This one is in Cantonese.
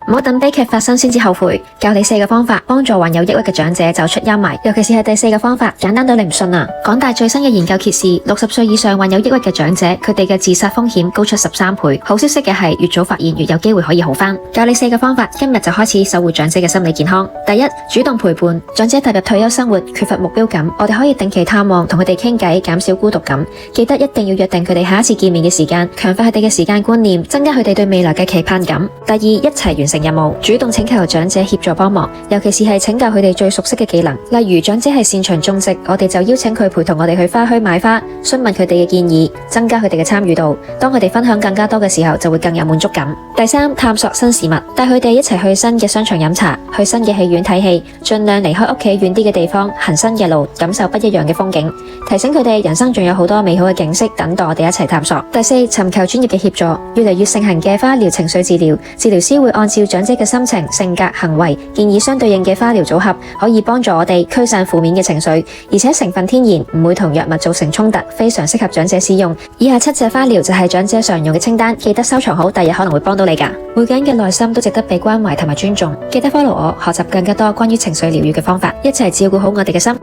唔好等悲劇發生先至後悔。教你4個方法幫助患有抑鬱嘅長者走出陰霾，尤其是係第4個方法，簡單到你唔信啊！港大最新嘅研究揭示，60歲以上患有抑鬱嘅長者，佢哋嘅自殺風險高出13倍。好消息嘅係，越早發現越有機會可以好返。教你4個方法，今日就開始守護長者嘅心理健康。第一，主動陪伴。長者踏入退休生活，缺乏目標感，我哋可以定期探望，同佢哋傾偈，減少孤獨感。記得一定要約定佢哋下一次見面嘅時間，強化佢哋嘅時間觀念，增加佢哋對未來嘅期盼感。第二，一齊完成任務，主動請求長者協助幫忙，尤其是係請教佢哋最熟悉嘅技能。例如長者係擅長種植，我哋就邀請佢陪同我哋去花墟買花，詢問佢哋嘅建議，增加佢哋嘅參與度。當佢哋分享更加多嘅時候，就會更有滿足感。第三，探索新事物，帶佢哋一齊去新嘅商場飲茶，去新嘅戲院睇戲，盡量離開屋企遠啲嘅地方，行新嘅路，感受不一樣嘅風景。提醒佢哋人生仲有好多美好嘅景色等待我哋一齊探索。第四，尋求專業嘅協助，越嚟越盛行嘅花療情緒治療，治療師會按照長者嘅心情、性格、行為，建議相對應嘅花療組合，可以幫助我哋驅散負面嘅情緒，而且成分天然，唔會同藥物造成衝突，非常適合長者使用。以下7隻花療就係長者常用嘅清單，記得收藏好，第日可能會幫到你㗎。每個人嘅內心都值得被關懷同埋尊重，記得 follow 我，學習更加多關於情緒療癒嘅方法，一齊照顧好我哋嘅心。